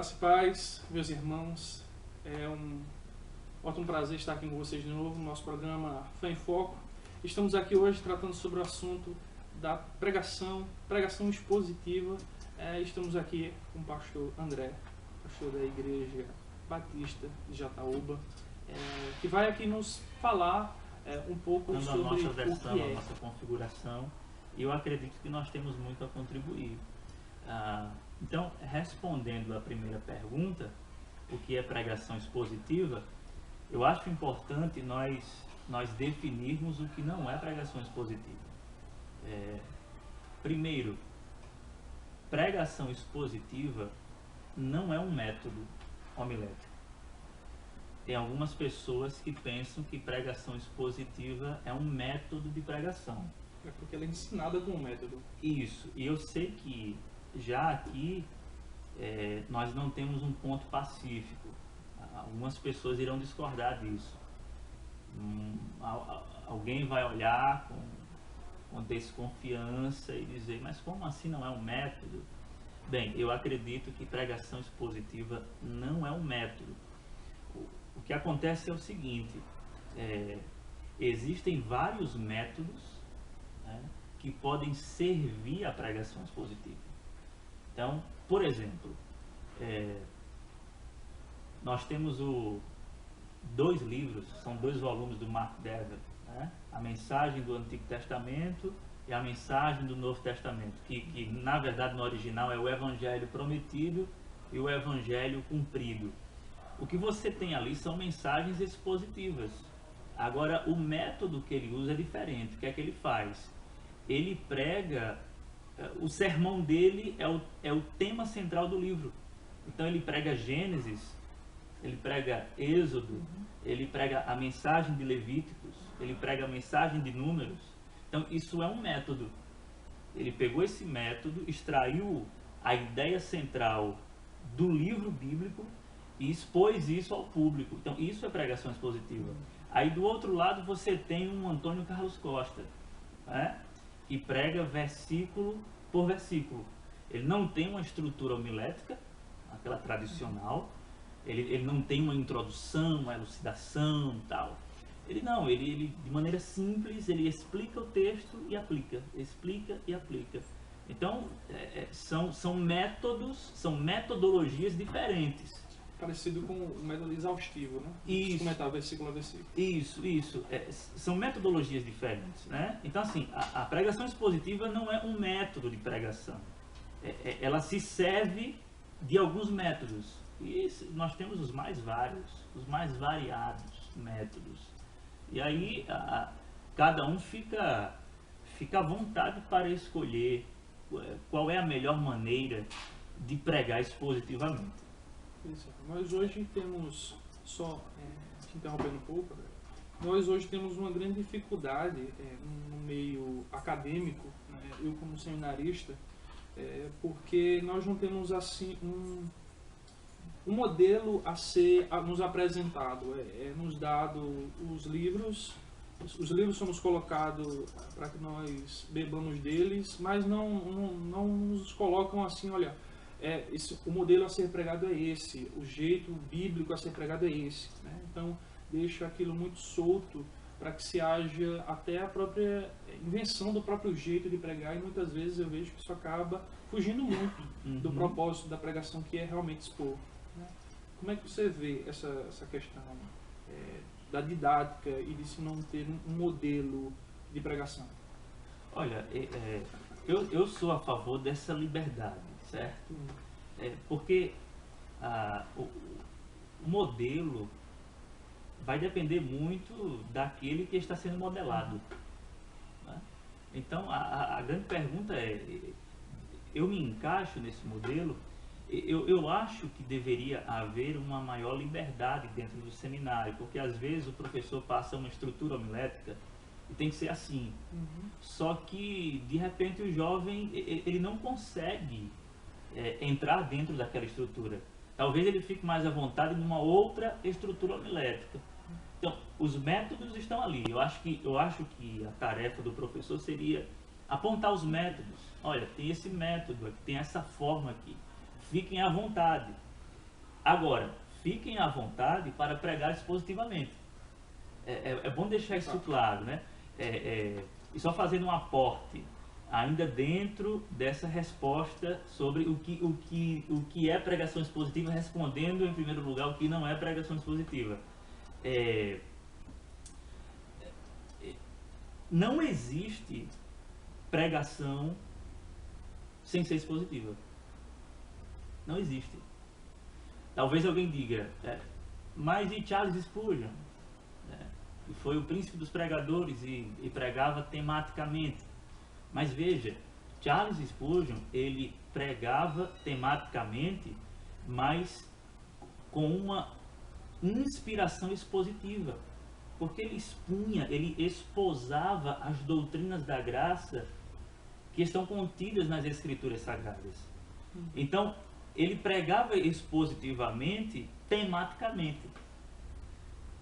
Graça e paz, meus irmãos. É um ótimo prazer estar aqui com vocês de novo no nosso programa Fé em Foco. Estamos aqui hoje tratando sobre o assunto da pregação expositiva. Estamos aqui com o pastor André, pastor da Igreja Batista de Jataúba, que vai aqui nos falar um pouco dando sobre a nossa versão, o que é. a nossa configuração, e eu acredito que nós temos muito a contribuir. Então, respondendo à primeira pergunta, o que é pregação expositiva, eu acho importante nós definirmos o que não é pregação expositiva. Primeiro, pregação expositiva não é um método homilético. Tem algumas pessoas que pensam que pregação expositiva é um método de pregação. É porque ela é ensinada com um método. Isso, e eu sei que já aqui nós não temos um ponto pacífico. Algumas pessoas irão discordar disso. Alguém vai olhar com desconfiança e dizer, mas como assim não é um método? Bem, eu acredito que pregação expositiva não é um método. O que acontece é o seguinte, existem vários métodos, né, que podem servir à pregação expositiva. Então, por exemplo, nós temos dois livros, são 2 volumes do Mark Dever, né? A mensagem do Antigo Testamento e a mensagem do Novo Testamento, que na verdade no original é o Evangelho Prometido e o Evangelho Cumprido. O que você tem ali são mensagens expositivas. Agora, o método que ele usa é diferente. O que é que ele faz? Ele prega, o sermão dele é o tema central do livro. Então ele prega Gênesis, ele prega Êxodo, ele prega a mensagem de Levíticos, ele prega a mensagem de Números. Então isso é um método. Ele pegou esse método, extraiu a ideia central do livro bíblico e expôs isso ao público. Então isso é pregação expositiva. Aí do outro lado você tem um Antônio Carlos Costa, né, que prega versículo por versículo. Ele não tem uma estrutura homilética, aquela tradicional. Ele não tem uma introdução, uma elucidação e tal. Ele de maneira simples, ele explica o texto e aplica. Explica e aplica. Então, são métodos, são metodologias diferentes. Parecido com o método exaustivo, né? Isso. Comentar versículo a versículo. Isso. São metodologias diferentes, né? Então, assim, a pregação expositiva não é um método de pregação. Ela se serve de alguns métodos. E nós temos os mais vários, os mais variados métodos. E aí, cada um fica à vontade para escolher qual é a melhor maneira de pregar expositivamente. Nós hoje temos, te interrompendo um pouco, nós hoje temos uma grande dificuldade no meio acadêmico, né, eu como seminarista, porque nós não temos assim um modelo a ser nos apresentado, nos dado os livros são nos colocados para que nós bebamos deles, mas não nos colocam assim, olha, o modelo a ser pregado é esse, o jeito bíblico a ser pregado é esse, né? Então deixa aquilo muito solto para que se haja até a própria invenção do próprio jeito de pregar, e muitas vezes eu vejo que isso acaba fugindo muito do propósito da pregação, que é realmente expor, né? Como é que você vê essa questão da didática e de se não ter um modelo de pregação? Olha, eu sou a favor dessa liberdade, certo? Porque o modelo vai depender muito daquele que está sendo modelado, né? Então a grande pergunta eu me encaixo nesse modelo? Eu acho que deveria haver uma maior liberdade dentro do seminário, porque às vezes o professor passa uma estrutura homilética e tem que ser assim. Só que de repente o jovem ele não consegue entrar dentro daquela estrutura. Talvez ele fique mais à vontade numa outra estrutura homilética. Então, os métodos estão ali. Eu acho que a tarefa do professor seria apontar os métodos. Olha, tem esse método aqui, tem essa forma aqui. Fiquem à vontade. Agora, fiquem à vontade para pregar expositivamente. É bom deixar isso claro, né? E só fazendo um aporte, ainda dentro dessa resposta sobre o que é pregação expositiva, respondendo em primeiro lugar o que não é pregação expositiva. Não existe pregação sem ser expositiva. Não existe. Talvez alguém diga, mas e Charles Spurgeon? Que foi o príncipe dos pregadores e pregava tematicamente. Mas veja, Charles Spurgeon, ele pregava tematicamente, mas com uma inspiração expositiva. Porque ele expunha, ele esposava as doutrinas da graça que estão contidas nas Escrituras Sagradas. Então, ele pregava expositivamente, tematicamente.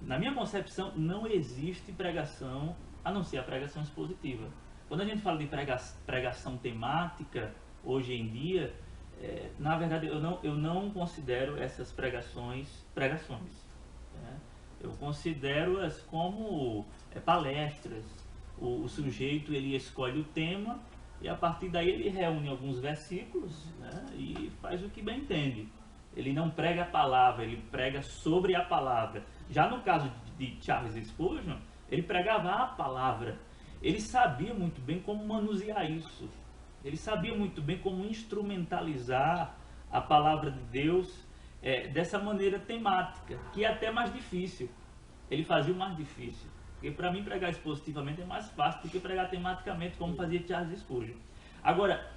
Na minha concepção, não existe pregação a não ser a pregação expositiva. Quando a gente fala de pregação temática, hoje em dia, na verdade, eu não considero essas pregações. Eu considero-as como palestras. O sujeito, ele escolhe o tema e a partir daí ele reúne alguns versículos, né, e faz o que bem entende. Ele não prega a palavra, ele prega sobre a palavra. Já no caso de Charles Spurgeon, ele pregava a palavra. Ele sabia muito bem como manusear isso. Ele sabia muito bem como instrumentalizar a palavra de Deus dessa maneira temática, que é até mais difícil. Ele fazia o mais difícil. Porque para mim pregar expositivamente é mais fácil do que pregar tematicamente, como fazia Charles Spurgeon. Agora,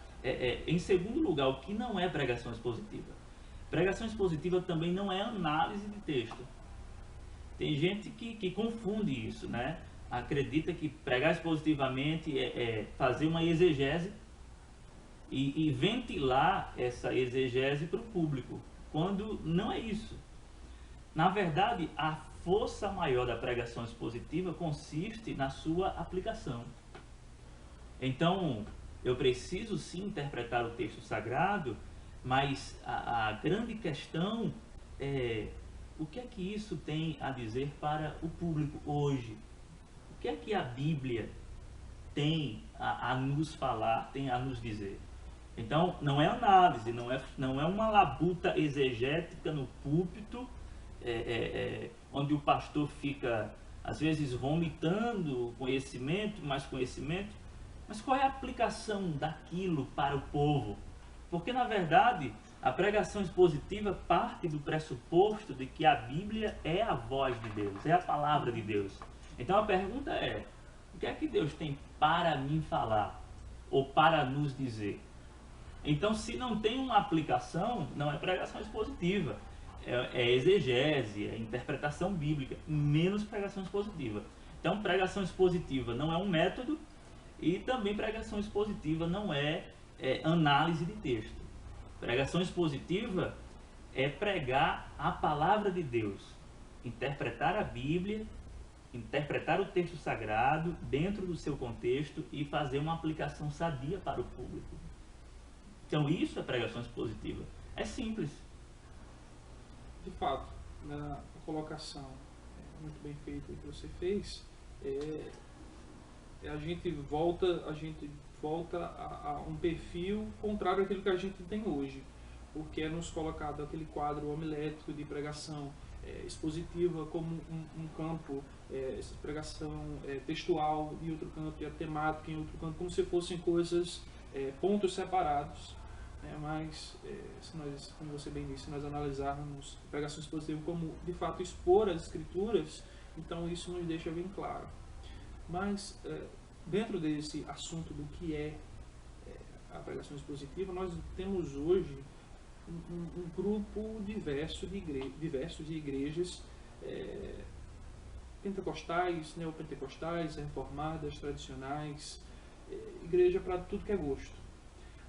em segundo lugar, o que não é pregação expositiva? Pregação expositiva também não é análise de texto. Tem gente que confunde isso, né? Acredita que pregar expositivamente é fazer uma exegese e ventilar essa exegese para o público, quando não é isso. Na verdade, a força maior da pregação expositiva consiste na sua aplicação. Então, eu preciso sim interpretar o texto sagrado, mas a grande questão é o que é que isso tem a dizer para o público hoje? O que é que a Bíblia tem a nos falar, tem a nos dizer? Então, não é análise, não é uma labuta exegética no púlpito, onde o pastor fica, às vezes, vomitando conhecimento, mais conhecimento. Mas qual é a aplicação daquilo para o povo? Porque, na verdade, a pregação expositiva parte do pressuposto de que a Bíblia é a voz de Deus, é a palavra de Deus. Então a pergunta é, o que é que Deus tem para mim falar? Ou para nos dizer? Então, se não tem uma aplicação, não é pregação expositiva. É exegese, é interpretação bíblica, menos pregação expositiva. Então, pregação expositiva não é um método e também pregação expositiva não é análise de texto. Pregação expositiva é pregar a palavra de Deus, interpretar a Bíblia, interpretar o texto sagrado dentro do seu contexto e fazer uma aplicação sadia para o público. Então isso é pregação expositiva. É simples. De fato, na colocação muito bem feita que você fez, a gente volta a um perfil contrário àquilo que a gente tem hoje, porque é nos colocado aquele quadro homilético de pregação expositiva como um campo, essa pregação textual em outro campo e a temática em outro campo, como se fossem coisas, pontos separados. Mas, se nós, como você bem disse, se nós analisarmos pregação expositiva como de fato expor as escrituras, então isso nos deixa bem claro. Mas dentro desse assunto do que é a pregação expositiva, nós temos hoje um grupo diverso de igrejas pentecostais, neopentecostais, reformadas, tradicionais, igreja para tudo que é gosto.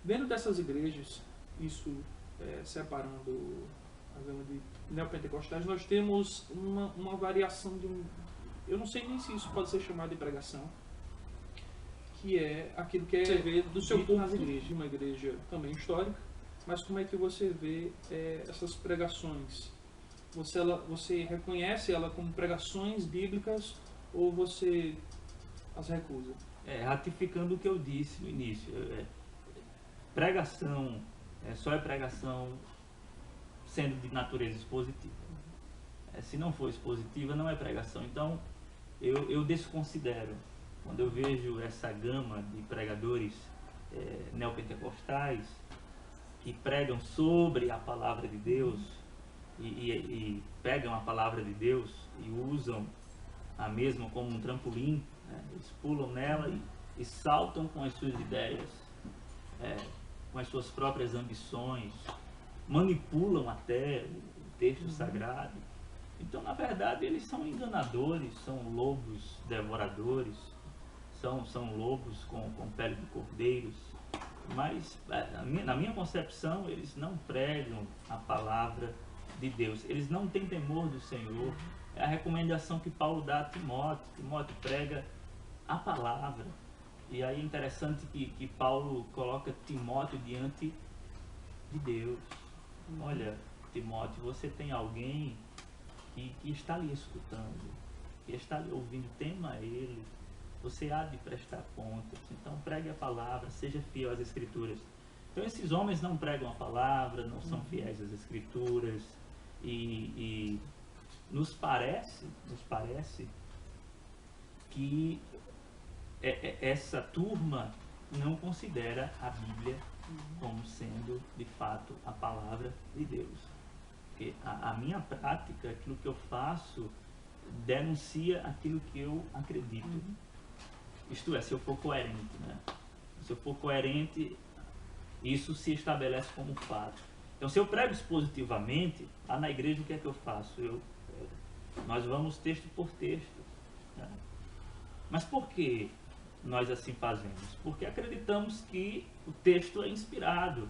Dentro dessas igrejas, isso separando a gama de neopentecostais, nós temos uma variação de eu não sei nem se isso pode ser chamado de pregação, que é aquilo que você vê do seu povo nas igrejas, uma igreja também histórica, mas como é que você vê essas pregações? Você reconhece ela como pregações bíblicas ou você as recusa? Ratificando o que eu disse no início, pregação só é pregação sendo de natureza expositiva. Se não for expositiva, não é pregação. Então, eu desconsidero. Quando eu vejo essa gama de pregadores neopentecostais que pregam sobre a palavra de Deus e pegam a palavra de Deus e usam a mesma como um trampolim, né? Eles pulam nela e saltam com as suas ideias, com as suas próprias ambições, manipulam até o texto sagrado. Então, na verdade, eles são enganadores, são lobos devoradores, são lobos com pele de cordeiros, mas na minha concepção eles não pregam a palavra de Deus, eles não têm temor do Senhor. É a recomendação que Paulo dá a Timóteo. Timóteo, prega a palavra. E aí é interessante que Paulo coloca Timóteo diante de Deus. Olha, Timóteo, você tem alguém que está lhe escutando, que está lhe ouvindo, tema ele, você há de prestar contas. Então pregue a palavra, seja fiel às Escrituras. Então esses homens não pregam a palavra, não são fiéis às Escrituras, e nos parece que essa turma não considera a Bíblia como sendo de fato a palavra de Deus. Porque a minha prática, aquilo que eu faço, denuncia aquilo que eu acredito. Isto é, se eu for coerente, né? Se eu for coerente, isso se estabelece como fato. Então, se eu prego expositivamente, lá na igreja o que é que eu faço? Nós vamos texto por texto, né? Mas por que nós assim fazemos? Porque acreditamos que o texto é inspirado,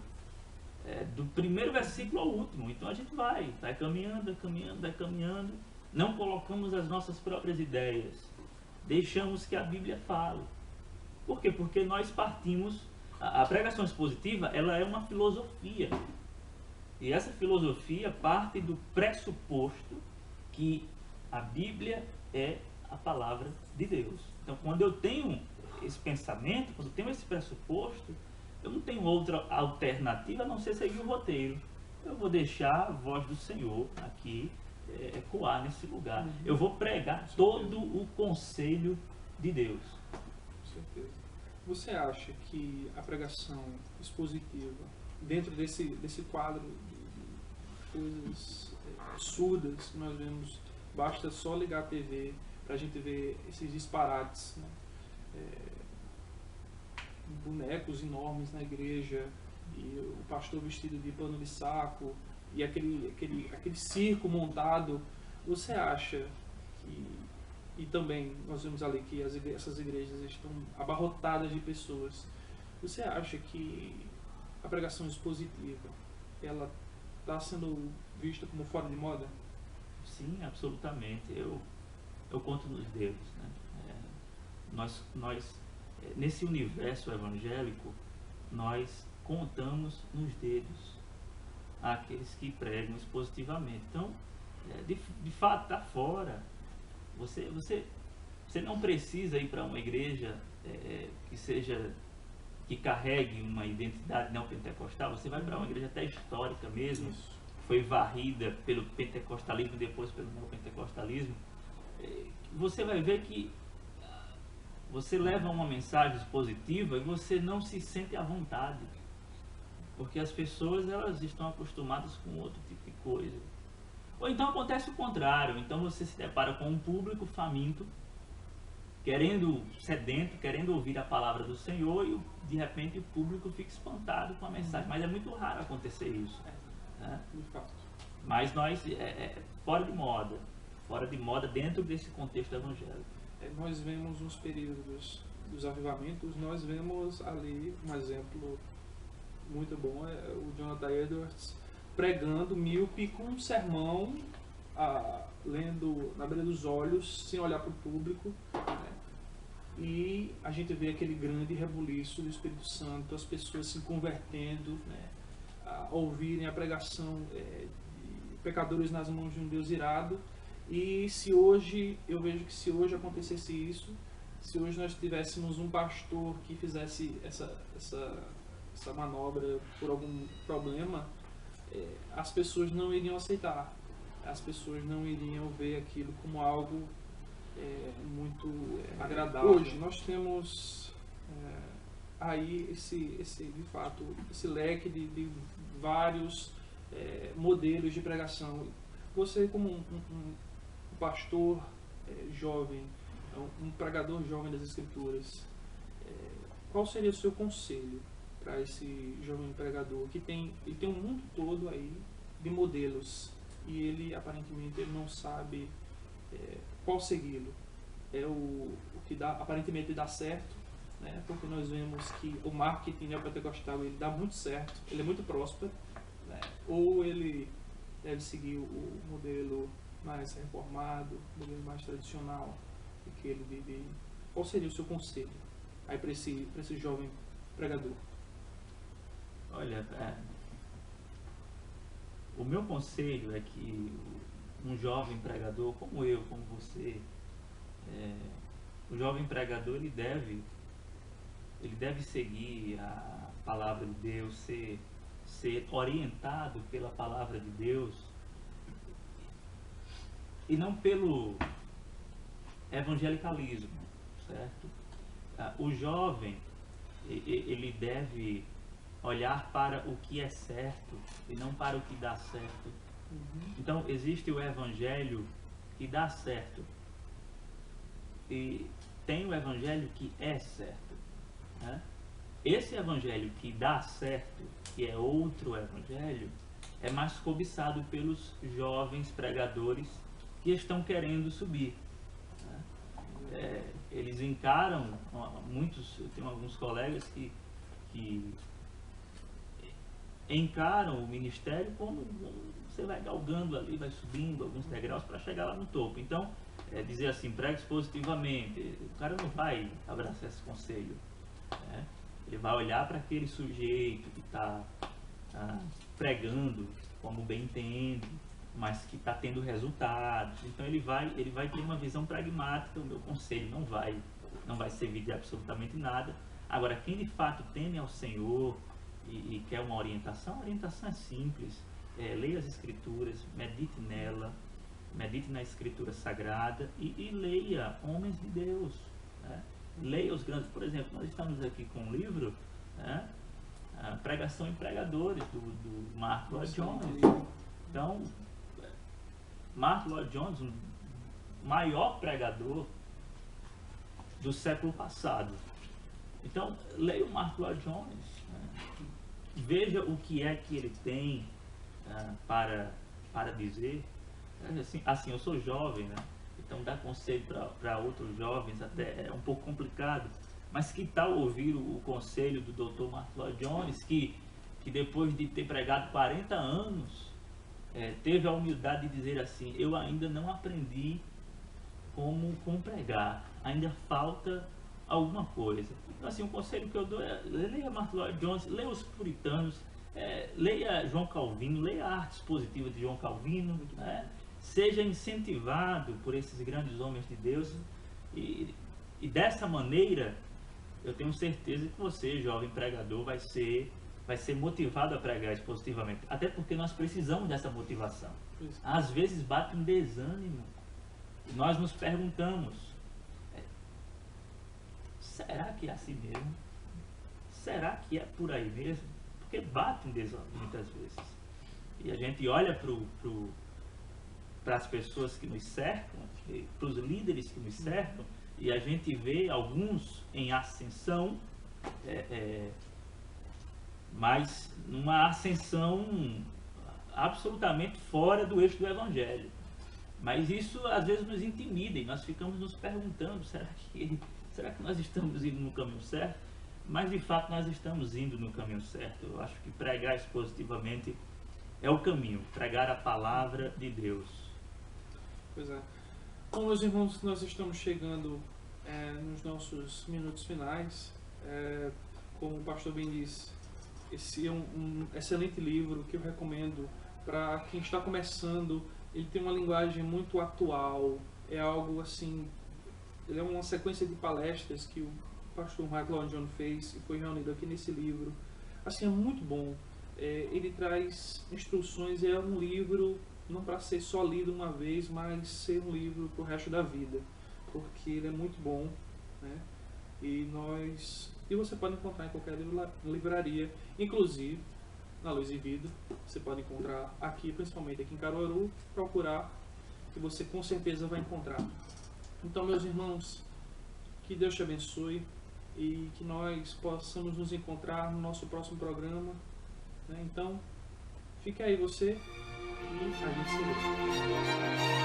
do primeiro versículo ao último. Então a gente vai caminhando, não colocamos as nossas próprias ideias, deixamos que a Bíblia fale. Por quê? Porque nós partimos, a pregação expositiva, ela é uma filosofia, e essa filosofia parte do pressuposto que a Bíblia é a palavra de Deus. Então, quando eu tenho esse pensamento, quando eu tenho esse pressuposto, eu não tenho outra alternativa a não ser seguir o roteiro. Eu vou deixar a voz do Senhor aqui ecoar nesse lugar. Eu vou pregar todo o conselho de Deus. Com certeza. Você acha que a pregação expositiva, dentro desse quadro de coisas absurdas que nós vemos, basta só ligar a TV para a gente ver esses disparates, né? Bonecos enormes na igreja, e o pastor vestido de pano de saco, e aquele circo montado. Você acha que, e também nós vemos ali que essas igrejas estão abarrotadas de pessoas, você acha que a pregação expositiva, ela está sendo vista como fora de moda? Sim, absolutamente. Eu conto nos dedos, né? Nós nesse universo evangélico, nós contamos nos dedos aqueles que pregam expositivamente. Então, de fato, está fora. Você não precisa ir para uma igreja que carregue uma identidade neopentecostal. Você vai para uma igreja até histórica mesmo, que foi varrida pelo pentecostalismo e depois pelo neopentecostalismo. Você vai ver que você leva uma mensagem expositiva e você não se sente à vontade, porque as pessoas elas estão acostumadas com outro tipo de coisa. Ou então acontece o contrário. Então você se depara com um público faminto, sedento, querendo ouvir a palavra do Senhor, e de repente o público fica espantado com a mensagem. Mas é muito raro acontecer isso, né? Mas nós, fora de moda dentro desse contexto evangélico. Nós vemos uns períodos dos avivamentos, nós vemos ali um exemplo muito bom, o Jonathan Edwards pregando míope com um sermão, lendo na beira dos olhos, sem olhar para o público, né? E a gente vê aquele grande rebuliço do Espírito Santo, as pessoas se convertendo, né? a ouvirem a pregação de pecadores nas mãos de um Deus irado. E se hoje, eu vejo que se hoje acontecesse isso, se hoje nós tivéssemos um pastor que fizesse essa manobra por algum problema, as pessoas não iriam aceitar, as pessoas não iriam ver aquilo como algo muito agradável. Hoje nós temos aí de fato, esse leque de vários modelos de pregação. Você, como um pastor jovem, um pregador jovem das Escrituras, qual seria o seu conselho para esse jovem pregador que ele tem um mundo todo aí de modelos e ele aparentemente ele não sabe qual segui-lo? O que aparentemente dá certo, né? Porque nós vemos que o marketing neopentecostal ele dá muito certo, ele é muito próspero, né? Ou ele deve seguir o modelo mais reformado, o modelo mais tradicional, aquele de qual seria o seu conselho aí para esse jovem pregador? Olha, o meu conselho é que um jovem pregador como eu, como você, o jovem pregador ele deve seguir a palavra de Deus, ser orientado pela palavra de Deus e não pelo evangelicalismo, certo? O jovem ele deve olhar para o que é certo e não para o que dá certo. Então existe o evangelho que dá certo e tem o evangelho que é certo, né? Esse evangelho que dá certo, que é outro evangelho, é mais cobiçado pelos jovens pregadores que estão querendo subir, né? Eles encaram, eu tenho alguns colegas que encaram o ministério como você vai galgando ali, vai subindo alguns degraus para chegar lá no topo. Então, dizer assim, pregue positivamente, o cara não vai abraçar esse conselho, né? Ele vai olhar para aquele sujeito que está pregando como bem entende, mas que está tendo resultados. Então ele vai ter uma visão pragmática. O meu conselho não vai servir de absolutamente nada. Agora, quem de fato teme ao Senhor e quer uma orientação, a orientação é simples. Leia as Escrituras, medite nela, medite na Escritura Sagrada e leia homens de Deus, né? Leia os grandes, por exemplo, nós estamos aqui com um livro, né? Pregação em Pregadores, do Mark Lloyd Jones. Então, Mark Lloyd Jones, o maior pregador do século passado. Então, leia o Mark Lloyd Jones, né? Veja o que é que ele tem para dizer. Assim, eu sou jovem, né? Então dar conselho para outros jovens até é um pouco complicado, mas que tal ouvir o conselho do Dr. Mark Lloyd Jones, que depois de ter pregado 40 anos, teve a humildade de dizer assim: eu ainda não aprendi como pregar, ainda falta alguma coisa. Então assim, o conselho que eu dou é: leia Mark Lloyd Jones, leia os puritanos, leia João Calvino, leia a arte expositiva de João Calvino, né? Seja incentivado por esses grandes homens de Deus e dessa maneira eu tenho certeza que você, jovem pregador, vai ser motivado a pregar expositivamente, até porque nós precisamos dessa motivação. Às vezes bate um desânimo e nós nos perguntamos: será que é assim mesmo? Será que é por aí mesmo? Porque bate um desânimo muitas vezes e a gente olha para as pessoas que nos cercam, para os líderes que nos cercam, e a gente vê alguns em ascensão, mas numa ascensão absolutamente fora do eixo do Evangelho. Mas isso às vezes nos intimida e nós ficamos nos perguntando: será que nós estamos indo no caminho certo? Mas de fato nós estamos indo no caminho certo. Eu acho que pregar expositivamente é o caminho, pregar a palavra de Deus. Pois é. Bom, meus irmãos, nós estamos chegando nos nossos minutos finais. Como o pastor bem disse, esse é um excelente livro que eu recomendo para quem está começando. Ele tem uma linguagem muito atual, é algo assim, ele é uma sequência de palestras que o pastor Michael Lloyd Jones fez e foi reunido aqui nesse livro. Assim, é muito bom. Ele traz instruções, é um livro não para ser só lido uma vez, mas ser um livro para o resto da vida, porque ele é muito bom, né? E você pode encontrar em qualquer livraria, inclusive na Luz e Vida. Você pode encontrar aqui, principalmente aqui em Caruaru, procurar, que você com certeza vai encontrar. Então, meus irmãos, que Deus te abençoe e que nós possamos nos encontrar no nosso próximo programa, né? Então, fique aí você e a gente se vê.